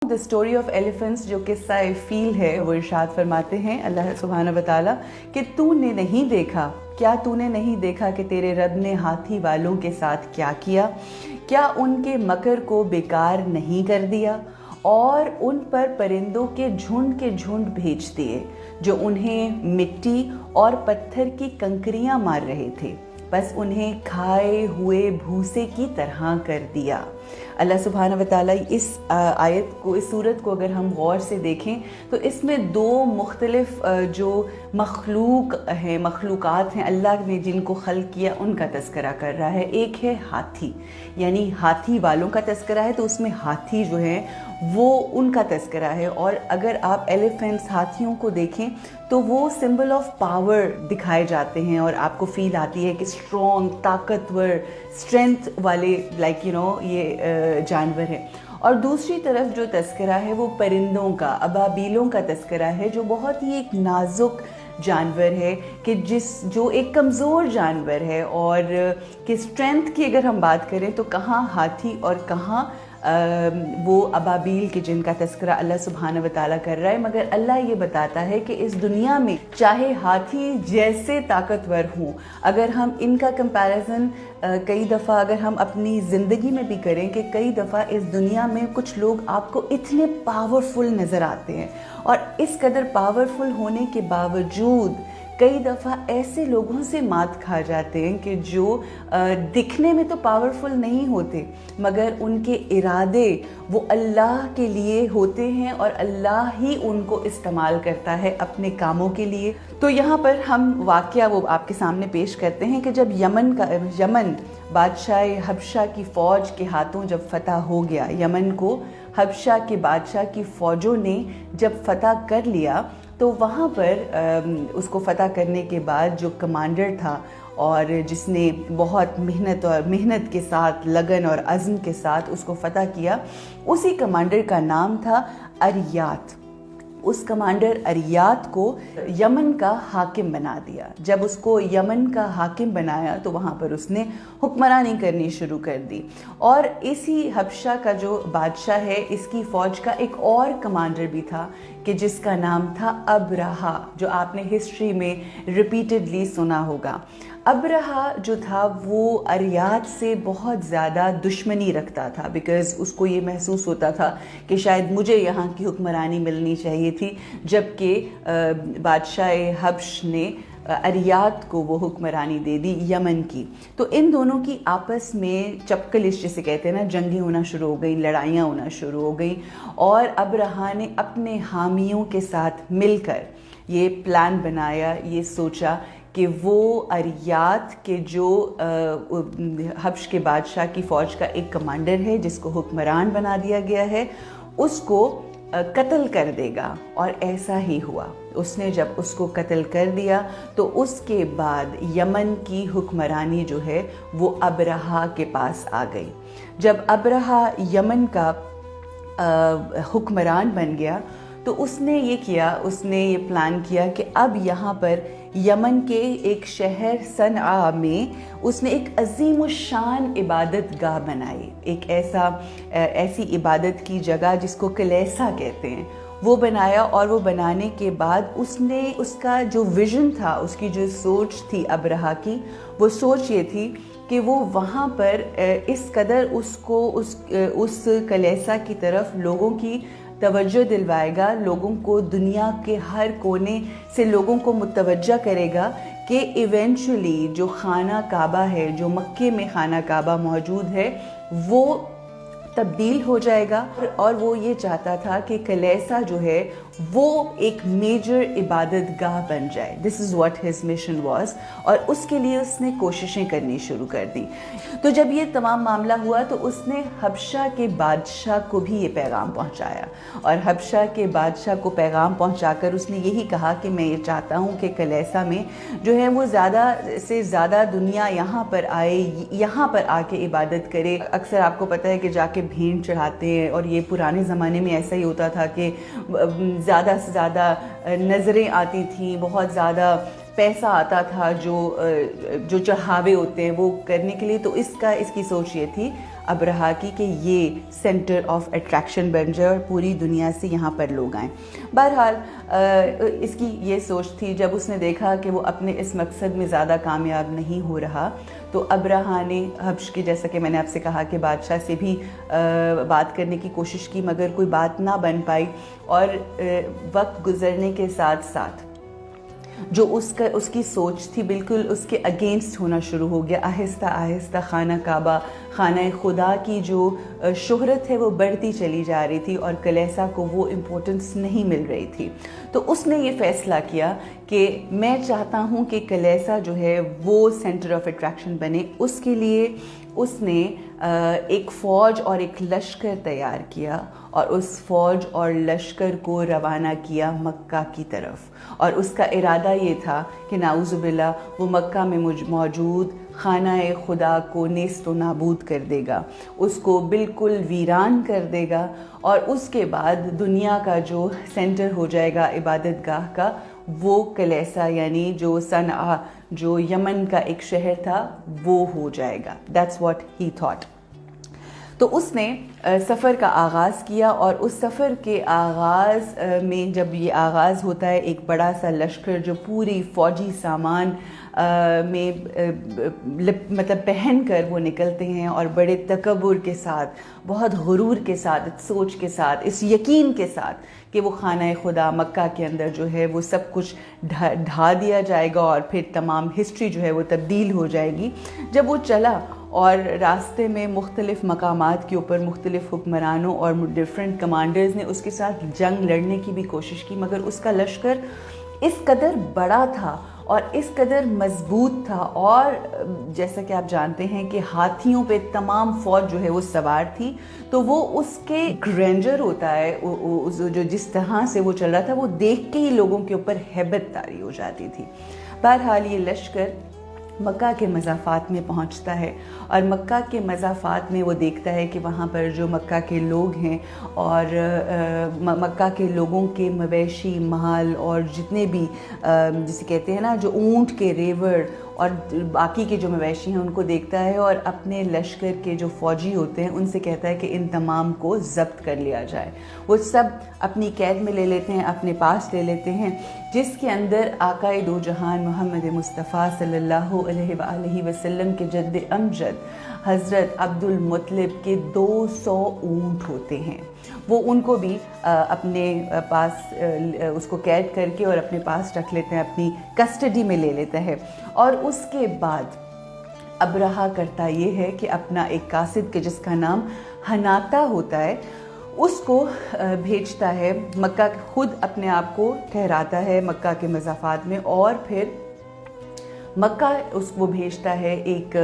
The story of elephants جو قصہ فیل ہے وہ ارشاد فرماتے ہیں اللہ سبحانہ وتعالی کہ تو نے نہیں دیکھا، کیا تو نے نہیں دیکھا کہ تیرے رب نے ہاتھی والوں کے ساتھ کیا کیا؟ کیا ان کے مکر کو بیکار نہیں کر دیا اور ان پر پرندوں کے جھنڈ بھیج دیے جو انہیں مٹی اور پتھر کی کنکریاں مار رہے تھے، بس انہیں کھائے ہوئے بھوسے کی طرح کر دیا۔ اللہ سبحانہ وتعالیٰ اس آیت کو، اس صورت کو اگر ہم غور سے دیکھیں تو اس میں دو مختلف جو مخلوقات ہیں اللہ نے جن کو خلق کیا ان کا تذکرہ کر رہا ہے۔ ایک ہے ہاتھی، یعنی ہاتھی والوں کا تذکرہ ہے، تو اس میں ہاتھی جو ہیں وہ ان کا تذکرہ ہے۔ اور اگر آپ ایلیفینٹس، ہاتھیوں کو دیکھیں تو وہ سمبل آف پاور دکھائے جاتے ہیں اور آپ کو فیل آتی ہے کہ اسٹرانگ، طاقتور، اسٹرینتھ والے یہ جانور ہیں۔ اور دوسری طرف جو تذکرہ ہے وہ پرندوں کا، ابابیلوں کا تذکرہ ہے، جو بہت ہی ایک نازک جانور ہے کہ جو ایک کمزور جانور ہے، اور کہ اسٹرینتھ کی اگر ہم بات کریں تو کہاں ہاتھی اور کہاں وہ ابابیل کے جن کا تذکرہ اللہ سبحانہ وتعالیٰ کر رہا ہے۔ مگر اللہ یہ بتاتا ہے کہ اس دنیا میں چاہے ہاتھی جیسے طاقتور ہوں، اگر ہم ان کا کمپیریزن کئی دفعہ اگر ہم اپنی زندگی میں بھی کریں کہ کئی دفعہ اس دنیا میں کچھ لوگ آپ کو اتنے پاورفل نظر آتے ہیں، اور اس قدر پاورفل ہونے کے باوجود کئی دفعہ ایسے لوگوں سے مات کھا جاتے ہیں کہ جو دکھنے میں تو پاورفل نہیں ہوتے مگر ان کے ارادے وہ اللہ کے لیے ہوتے ہیں اور اللہ ہی ان کو استعمال کرتا ہے اپنے کاموں کے لیے۔ تو یہاں پر ہم واقعہ وہ آپ کے سامنے پیش کرتے ہیں کہ جب یمن بادشاہ حبشہ کی فوج کے ہاتھوں جب فتح ہو گیا، یمن کو حبشہ کے بادشاہ کی فوجوں نے جب فتح کر لیا، تو وہاں پر اس کو فتح کرنے کے بعد جو کمانڈر تھا اور جس نے بہت محنت کے ساتھ، لگن اور عزم کے ساتھ اس کو فتح کیا، اسی کمانڈر کا نام تھا اریات۔ اس کمانڈر اریات کو یمن کا حاکم بنا دیا۔ جب اس کو یمن کا حاکم بنایا تو وہاں پر اس نے حکمرانی کرنی شروع کر دی، اور اسی حبشہ کا جو بادشاہ ہے اس کی فوج کا ایک اور کمانڈر بھی تھا کہ جس کا نام تھا ابرہہ، جو آپ نے ہسٹری میں ریپیٹڈلی سنا ہوگا۔ ابرہہ جو تھا وہ اریات سے بہت زیادہ دشمنی رکھتا تھا، بیکاز اس کو یہ محسوس ہوتا تھا کہ شاید مجھے یہاں کی حکمرانی ملنی چاہیے تھی، جبکہ بادشاہ حبش نے اریات کو وہ حکمرانی دے دی یمن کی۔ تو ان دونوں کی آپس میں چپکلش جسے کہتے ہیں نا، جنگیں ہونا شروع ہو گئیں، لڑائیاں ہونا شروع ہو گئیں، اور ابرہہ نے اپنے حامیوں کے ساتھ مل کر یہ پلان بنایا، یہ سوچا کہ وہ اریات کے جو حبش کے بادشاہ کی فوج کا ایک کمانڈر ہے جس کو حکمران بنا دیا گیا ہے، اس کو قتل کر دے گا، اور ایسا ہی ہوا۔ اس نے جب اس کو قتل کر دیا تو اس کے بعد یمن کی حکمرانی جو ہے وہ ابرہہ کے پاس آ گئی۔ جب ابرہہ یمن کا حکمران بن گیا تو اس نے یہ کیا، اس نے یہ پلان کیا کہ اب یہاں پر یمن کے ایک شہر صنعاء میں اس نے ایک عظیم الشان عبادت گاہ بنائی، ایک ایسی عبادت کی جگہ جس کو کلیسا کہتے ہیں، وہ بنایا۔ اور وہ بنانے کے بعد اس کا جو ویژن تھا، اس کی جو سوچ تھی ابرہہ کی، وہ سوچ یہ تھی کہ وہ وہاں پر اس قدر اس کلیسا کی طرف لوگوں کی توجہ دلوائے گا، لوگوں کو دنیا کے ہر کونے سے لوگوں کو متوجہ کرے گا کہ ایونچولی جو خانہ کعبہ ہے، جو مکے میں خانہ کعبہ موجود ہے، وہ تبدیل ہو جائے گا، اور وہ یہ چاہتا تھا کہ کلیسا جو ہے وہ ایک میجر عبادت گاہ بن جائے۔ This is what his mission was, اور اس کے لیے اس نے کوششیں کرنی شروع کر دی۔ تو جب یہ تمام معاملہ ہوا تو اس نے حبشہ کے بادشاہ کو بھی یہ پیغام پہنچایا، اور حبشہ کے بادشاہ کو پیغام پہنچا کر اس نے یہی کہا کہ میں یہ چاہتا ہوں کہ کلیسا میں جو ہے وہ زیادہ سے زیادہ دنیا یہاں پر آئے، یہاں پر آ کے عبادت کرے۔ اکثر آپ کو پتہ ہے کہ جا کے بھیڑ چڑھاتے ہیں، اور یہ پرانے زمانے میں ایسا ہی ہوتا تھا کہ زیادہ سے زیادہ نظریں آتی تھیں، بہت زیادہ پیسہ آتا تھا جو چڑھاوے ہوتے ہیں وہ کرنے کے لیے۔ تو اس کی سوچ یہ تھی ابرہا کی کہ یہ سینٹر آف اٹریکشن بن جائے اور پوری دنیا سے یہاں پر لوگ آئیں۔ بہرحال اس کی یہ سوچ تھی، جب اس نے دیکھا کہ وہ اپنے اس مقصد میں زیادہ کامیاب نہیں ہو رہا تو ابرہا نے حبش کی، جیسا کہ میں نے آپ سے کہا کہ بادشاہ سے بھی بات کرنے کی کوشش کی مگر کوئی بات نہ بن پائی، اور وقت گزرنے کے ساتھ ساتھ جو اس کی سوچ تھی بالکل اس کے اگینسٹ ہونا شروع ہو گیا۔ آہستہ آہستہ خانہ کعبہ، خانہ خدا کی جو شہرت ہے وہ بڑھتی چلی جا رہی تھی اور کلیسا کو وہ امپورٹنس نہیں مل رہی تھی۔ تو اس نے یہ فیصلہ کیا کہ میں چاہتا ہوں کہ کلیسا جو ہے وہ سینٹر آف اٹریکشن بنے۔ اس کے لیے اس نے ایک فوج اور ایک لشکر تیار کیا اور اس فوج اور لشکر کو روانہ کیا مکہ کی طرف، اور اس کا ارادہ یہ تھا کہ نعوذ باللہ وہ مکہ میں موجود خانہ خدا کو نیست و نابود کر دے گا، اس کو بالکل ویران کر دے گا، اور اس کے بعد دنیا کا جو سینٹر ہو جائے گا عبادت گاہ کا وہ کلیسا، یعنی جو صنعا جو یمن کا ایک شہر تھا وہ ہو جائے گا۔ That's what he thought۔ تو اس نے سفر کا آغاز کیا، اور اس سفر کے آغاز میں جب یہ آغاز ہوتا ہے ایک بڑا سا لشکر جو پوری فوجی سامان میں مطلب پہن کر وہ نکلتے ہیں، اور بڑے تکبر کے ساتھ، بہت غرور کے ساتھ، اس سوچ کے ساتھ، اس یقین کے ساتھ کہ وہ خانہ خدا مکہ کے اندر جو ہے وہ سب کچھ ڈھا دیا جائے گا اور پھر تمام ہسٹری جو ہے وہ تبدیل ہو جائے گی۔ جب وہ چلا اور راستے میں مختلف مقامات کے اوپر مختلف حکمرانوں اور ڈیفرنٹ کمانڈرز نے اس کے ساتھ جنگ لڑنے کی بھی کوشش کی، مگر اس کا لشکر اس قدر بڑا تھا اور اس قدر مضبوط تھا، اور جیسا کہ آپ جانتے ہیں کہ ہاتھیوں پہ تمام فوج جو ہے وہ سوار تھی، تو وہ اس کے گرینڈر ہوتا ہے جو جس طرح سے وہ چل رہا تھا وہ دیکھ کے ہی لوگوں کے اوپر ہیبت طاری ہو جاتی تھی۔ بہرحال یہ لشکر مکہ کے مضافات میں پہنچتا ہے، اور مکہ کے مضافات میں وہ دیکھتا ہے کہ وہاں پر جو مکہ کے لوگ ہیں اور مکہ کے لوگوں کے مویشی مال اور جتنے بھی جسے کہتے ہیں نا جو اونٹ کے ریوڑ اور باقی کے جو مویشی ہیں ان کو دیکھتا ہے، اور اپنے لشکر کے جو فوجی ہوتے ہیں ان سے کہتا ہے کہ ان تمام کو ضبط کر لیا جائے۔ وہ سب اپنی قید میں لے لیتے ہیں، اپنے پاس لے لیتے ہیں، جس کے اندر آقا دو جہان محمد مصطفیٰ صلی اللہ علیہ وآلہ وسلم کے جد امجد حضرت عبد المطلب کے 200 اونٹ ہوتے ہیں۔ وہ ان کو بھی اپنے پاس اس کو قید کر کے اور اپنے پاس رکھ لیتے ہیں، اپنی کسٹڈی میں لے لیتا ہے۔ اور اس کے بعد ابرہا کرتا یہ ہے کہ اپنا ایک قاصد کے جس کا نام حناطہ ہوتا ہے اس کو بھیجتا ہے مکہ، خود اپنے آپ کو ٹھہراتا ہے مکہ کے مضافات میں، اور پھر مکہ اس کو بھیجتا ہے ایک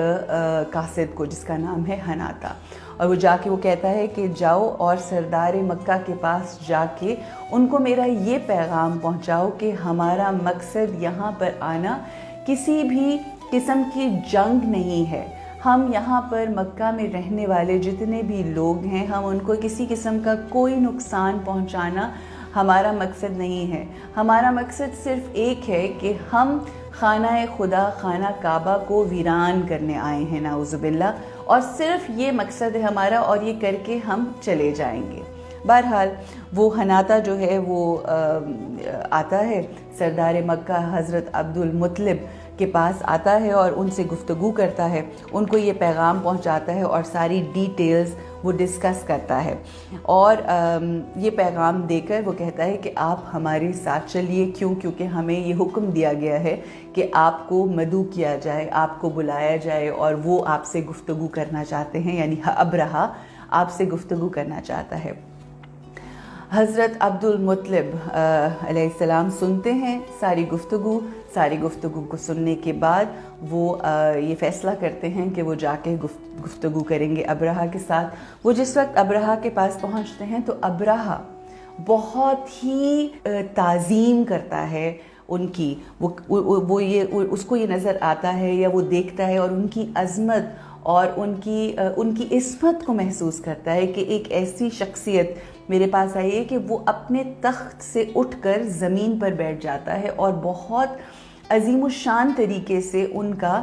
قاصد کو جس کا نام ہے حناطہ، اور وہ جا کے وہ کہتا ہے کہ جاؤ اور سردار مکہ کے پاس جا کے ان کو میرا یہ پیغام پہنچاؤ کہ ہمارا مقصد یہاں پر آنا کسی بھی قسم کی جنگ نہیں ہے، ہم یہاں پر مکہ میں رہنے والے جتنے بھی لوگ ہیں ہم ان کو کسی قسم کا کوئی نقصان پہنچانا ہمارا مقصد نہیں ہے، ہمارا مقصد صرف ایک ہے کہ ہم خانہ خدا، خانہ کعبہ کو ویران کرنے آئے ہیں نعوذ باللہ، اور صرف یہ مقصد ہے ہمارا، اور یہ کر کے ہم چلے جائیں گے۔ بہرحال وہ حناطہ جو ہے وہ آتا ہے سردار مکہ حضرت عبد المطلب کے پاس آتا ہے اور ان سے گفتگو کرتا ہے، ان کو یہ پیغام پہنچاتا ہے اور ساری ڈیٹیلز وہ ڈسکس کرتا ہے، اور یہ پیغام دے کر وہ کہتا ہے کہ آپ ہمارے ساتھ چلیے، کیونکہ ہمیں یہ حکم دیا گیا ہے کہ آپ کو مدعو کیا جائے، آپ کو بلایا جائے، اور وہ آپ سے گفتگو کرنا چاہتے ہیں، یعنی ابرہا آپ سے گفتگو کرنا چاہتا ہے۔ حضرت عبد المطلب علیہ السلام سنتے ہیں ساری گفتگو کو سننے کے بعد وہ یہ فیصلہ کرتے ہیں کہ وہ جا کے گفتگو کریں گے ابرہا کے ساتھ۔ وہ جس وقت ابرہا کے پاس پہنچتے ہیں تو ابرہا بہت ہی تعظیم کرتا ہے ان کی، وہ یہ اس کو یہ نظر آتا ہے یا وہ دیکھتا ہے اور ان کی عظمت اور ان کی عصمت کو محسوس کرتا ہے کہ ایک ایسی شخصیت میرے پاس آئی ہے کہ وہ اپنے تخت سے اٹھ کر زمین پر بیٹھ جاتا ہے اور بہت عظیم الشان طریقے سے ان کا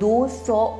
200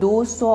200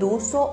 200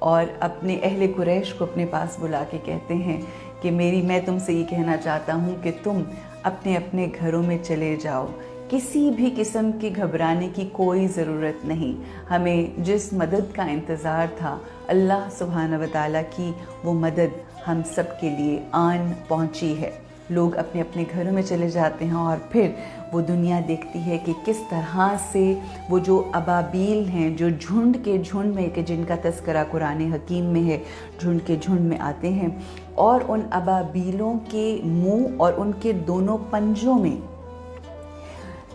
اور اپنے اہل قریش کو اپنے پاس بلا کے کہتے ہیں کہ میں تم سے یہ کہنا چاہتا ہوں کہ تم اپنے اپنے گھروں میں چلے جاؤ، کسی بھی قسم کی گھبرانے کی کوئی ضرورت نہیں۔ ہمیں جس مدد کا انتظار تھا، اللہ سبحانہ و تعالیٰ کی وہ مدد ہم سب کے لیے آن پہنچی ہے۔ لوگ اپنے اپنے گھروں میں چلے جاتے ہیں اور پھر وہ دنیا دیکھتی ہے کہ کس طرح سے وہ جو ابابیل ہیں، جو جھنڈ کے جھنڈ میں، کہ جن کا تذکرہ قرآن حکیم میں ہے، جھنڈ کے جھنڈ میں آتے ہیں، اور ان ابابیلوں کے منہ اور ان کے دونوں پنجوں میں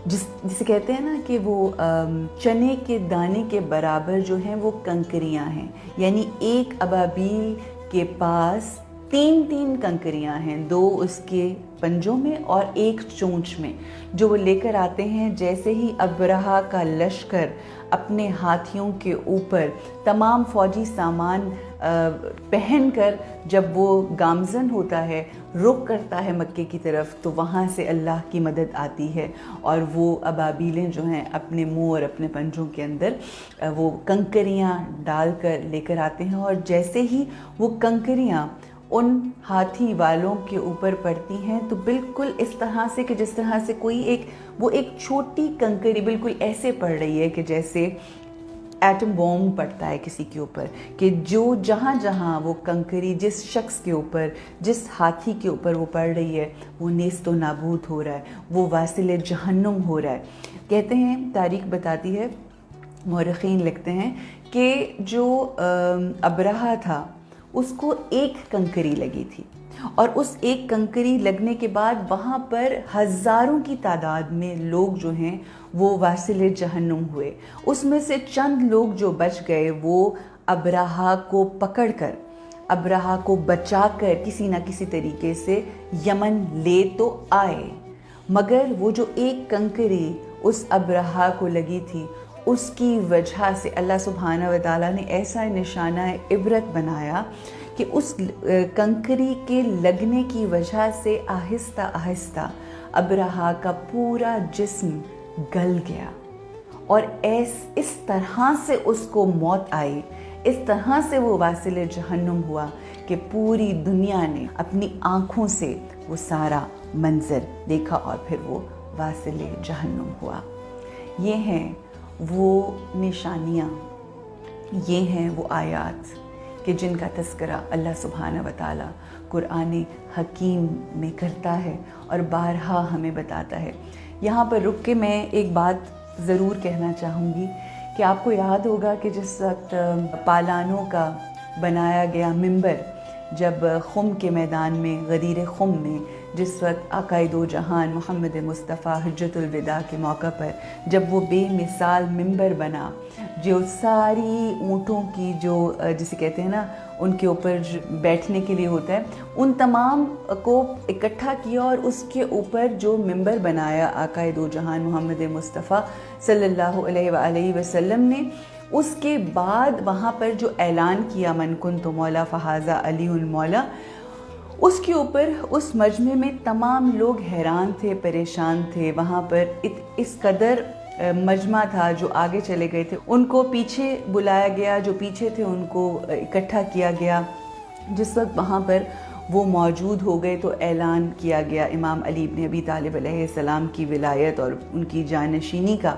جسے کہتے ہیں نا کہ وہ چنے کے دانے کے برابر جو ہیں وہ کنکریاں ہیں، یعنی ایک ابابیل کے پاس 3 کنکریاں ہیں، 2 اس کے پنجوں میں اور 1 چونچ میں، جو وہ لے کر آتے ہیں۔ جیسے ہی ابرہہ کا لشکر اپنے ہاتھیوں کے اوپر تمام فوجی سامان پہن کر جب وہ گامزن ہوتا ہے، رخ کرتا ہے مکے کی طرف، تو وہاں سے اللہ کی مدد آتی ہے اور وہ ابابیلیں جو ہیں اپنے منہ اور اپنے پنجوں کے اندر وہ کنکریاں ڈال کر لے کر آتے ہیں، اور جیسے ہی وہ کنکریاں ان ہاتھی والوں کے اوپر پڑتی ہیں تو بالکل اس طرح سے کہ جس طرح سے کوئی ایک چھوٹی کنکری بالکل ایسے پڑ رہی ہے کہ جیسے ایٹم بوم پڑتا ہے کسی کے اوپر، کہ جو جہاں جہاں وہ کنکری جس شخص کے اوپر، جس ہاتھی کے اوپر وہ پڑ رہی ہے، وہ نیست و نابود ہو رہا ہے، وہ واصل جہنم ہو رہا ہے۔ کہتے ہیں، تاریخ بتاتی ہے، مورخین لکھتے ہیں کہ جو ابرہہ تھا اس کو 1 کنکری لگی تھی، اور اس 1 کنکری لگنے کے بعد وہاں پر ہزاروں کی تعداد میں لوگ جو ہیں وہ واصل جہنم ہوئے۔ اس میں سے چند لوگ جو بچ گئے وہ ابرہہ کو پکڑ کر، ابرہہ کو بچا کر کسی نہ کسی طریقے سے یمن لے تو آئے، مگر وہ جو 1 کنکری اس ابرہہ کو لگی تھی، اس کی وجہ سے اللہ سبحانہ و تعالیٰ نے ایسا نشانہ عبرت بنایا کہ اس کنکری کے لگنے کی وجہ سے آہستہ آہستہ ابرہہ کا پورا جسم گل گیا، اور اس طرح سے اس کو موت آئی، اس طرح سے وہ واصل جہنم ہوا کہ پوری دنیا نے اپنی آنکھوں سے وہ سارا منظر دیکھا اور پھر وہ واصل جہنم ہوا۔ یہ ہیں وہ نشانیاں، یہ ہیں وہ آیات کہ جن کا تذکرہ اللہ سبحانہ و تعالیٰ قرآن حکیم میں کرتا ہے اور بارہا ہمیں بتاتا ہے۔ یہاں پر رک کے میں ایک بات ضرور کہنا چاہوں گی کہ آپ کو یاد ہوگا کہ جس وقت پالانوں کا بنایا گیا منبر، جب خم کے میدان میں، غدیر خم میں، جس وقت آقا دو جہان محمد مصطفیٰ حجت الوداع کے موقع پر جب وہ بے مثال منبر بنا، جو ساری اونٹوں کی جو جسے کہتے ہیں نا ان کے اوپر بیٹھنے کے لیے ہوتا ہے، ان تمام کو اکٹھا کیا اور اس کے اوپر جو منبر بنایا آقا دو جہان محمد مصطفیٰ صلی اللہ علیہ وآلہ وسلم نے، اس کے بعد وہاں پر جو اعلان کیا من کنت مولا فہذا علی المولا، اس کے اوپر اس مجمع میں تمام لوگ حیران تھے، پریشان تھے۔ وہاں پر اس قدر مجمع تھا، جو آگے چلے گئے تھے ان کو پیچھے بلایا گیا، جو پیچھے تھے ان کو اکٹھا کیا گیا۔ جس وقت وہاں پر وہ موجود ہو گئے تو اعلان کیا گیا امام علی بن ابی طالب علیہ السلام کی ولایت اور ان کی جانشینی کا۔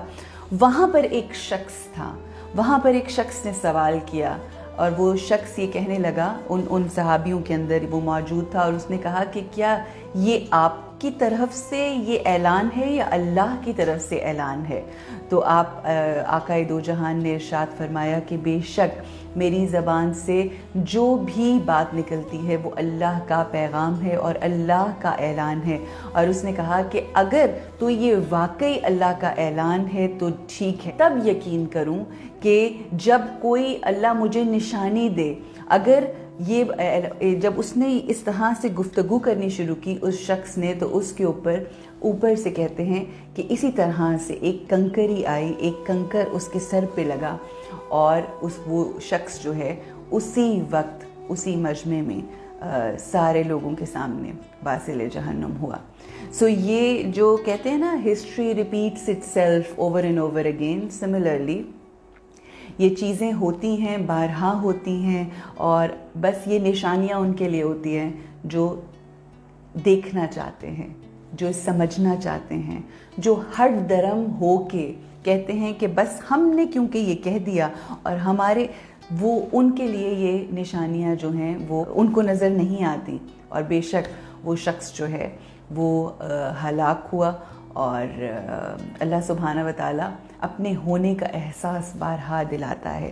وہاں پر ایک شخص تھا، وہاں پر ایک شخص نے سوال کیا، اور وہ شخص یہ کہنے لگا، ان صحابیوں کے اندر وہ موجود تھا، اور اس نے کہا کہ کیا یہ آپ کی طرف سے یہ اعلان ہے یا اللہ کی طرف سے اعلان ہے؟ تو آپ آقا دو جہان نے ارشاد فرمایا کہ بے شک میری زبان سے جو بھی بات نکلتی ہے وہ اللہ کا پیغام ہے اور اللہ کا اعلان ہے۔ اور اس نے کہا کہ اگر تو یہ واقعی اللہ کا اعلان ہے تو ٹھیک ہے، تب یقین کروں کہ جب کوئی اللہ مجھے نشانی دے۔ اگر یہ جب اس نے اس طرح سے گفتگو کرنی شروع کی اس شخص نے، تو اس کے اوپر سے کہتے ہیں کہ اسی طرح سے ایک کنکری آئی، ایک کنکر اس کے سر پہ لگا، اور وہ شخص جو ہے اسی وقت اسی مجمع میں سارے لوگوں کے سامنے واصل جہنم ہوا۔ سو یہ جو کہتے ہیں نا history repeats it self over and over again, similarly یہ چیزیں ہوتی ہیں، بارہا ہوتی ہیں، اور بس یہ نشانیاں ان کے لیے ہوتی ہیں جو دیکھنا چاہتے ہیں، جو سمجھنا چاہتے ہیں، جو ہٹ درم ہو کے کہتے ہیں کہ بس ہم نے کیونکہ یہ کہہ دیا، اور ہمارے وہ ان کے لیے یہ نشانیاں جو ہیں وہ ان کو نظر نہیں آتی، اور بے شک وہ شخص جو ہے وہ ہلاک ہوا، اور اللہ سبحانہ و تعالیٰ اپنے ہونے کا احساس بارہا دلاتا ہے۔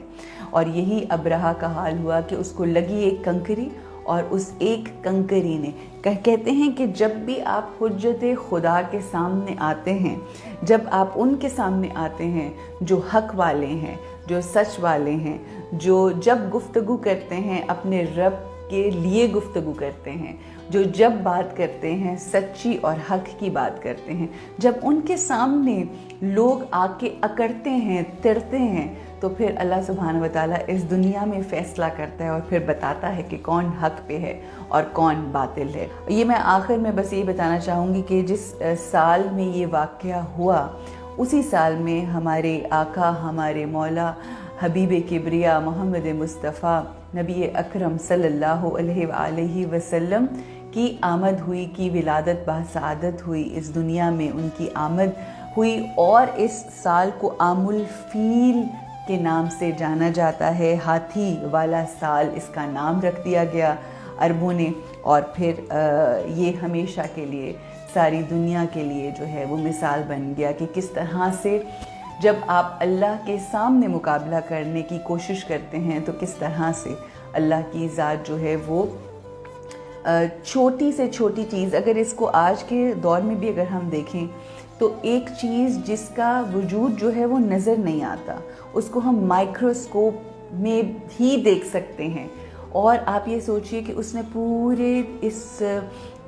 اور یہی ابرہہ کا حال ہوا کہ اس کو لگی ایک کنکری، اور اس ایک کنکری نے کہتے ہیں کہ جب بھی آپ حجت خدا کے سامنے آتے ہیں، جب آپ ان کے سامنے آتے ہیں جو حق والے ہیں، جو سچ والے ہیں، جو جب گفتگو کرتے ہیں اپنے رب کے لیے گفتگو کرتے ہیں، جو جب بات کرتے ہیں سچی اور حق کی بات کرتے ہیں، جب ان کے سامنے لوگ آ کے اکڑتے ہیں، تڑتے ہیں، تو پھر اللہ سبحانہ و تعالیٰ اس دنیا میں فیصلہ کرتا ہے اور پھر بتاتا ہے کہ کون حق پہ ہے اور کون باطل ہے۔ یہ میں آخر میں بس یہ بتانا چاہوں گی کہ جس سال میں یہ واقعہ ہوا، اسی سال میں ہمارے آقا، ہمارے مولا، حبیب کبریا محمد مصطفیٰ نبی اکرم صلی اللہ علیہ وآلہ وسلم کی آمد ہوئی، کی ولادت بسعادت ہوئی، اس دنیا میں ان کی آمد ہوئی، اور اس سال کو عام الفیل کے نام سے جانا جاتا ہے۔ ہاتھی والا سال اس کا نام رکھ دیا گیا عربوں نے، اور پھر یہ ہمیشہ کے لیے ساری دنیا کے لیے جو ہے وہ مثال بن گیا کہ کس طرح سے جب آپ اللہ کے سامنے مقابلہ کرنے کی کوشش کرتے ہیں تو کس طرح سے اللہ کی ذات جو ہے وہ چھوٹی سے چھوٹی چیز، اگر اس کو آج کے دور میں بھی اگر ہم دیکھیں تو ایک چیز جس کا وجود جو ہے وہ نظر نہیں آتا، اس کو ہم مائکروسکوپ میں ہی دیکھ سکتے ہیں، اور آپ یہ سوچئے کہ اس نے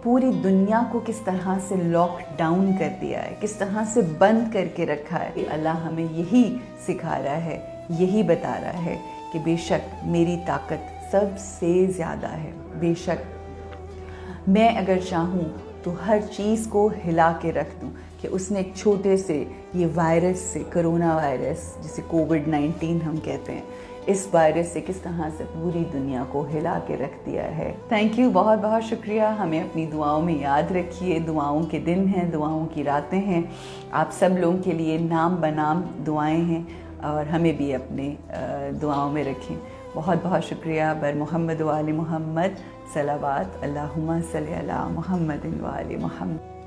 پوری دنیا کو کس طرح سے لاک ڈاؤن کر دیا ہے، کس طرح سے بند کر کے رکھا ہے۔ اللہ ہمیں یہی سکھا رہا ہے، یہی بتا رہا ہے کہ بے شک میری طاقت سب سے زیادہ ہے، بے شک میں اگر چاہوں تو ہر چیز کو ہلا کے رکھ دوں، کہ اس نے ایک چھوٹے سے یہ وائرس سے، کرونا وائرس جسے کووڈ-19 ہم کہتے ہیں، اس وائرس سے کس طرح سے پوری دنیا کو ہلا کے رکھ دیا ہے۔ تھینک یو، بہت بہت شکریہ۔ ہمیں اپنی دعاؤں میں یاد رکھیے، دعاؤں کے دن ہیں، دعاؤں کی راتیں ہیں، آپ سب لوگوں کے لیے نام بنام دعائیں ہیں، اور ہمیں بھی اپنے دعاؤں میں رکھیں۔ بہت بہت شکریہ۔ بر محمد و آل محمد صلوات، اللہم صلی علی محمد و آل محمد۔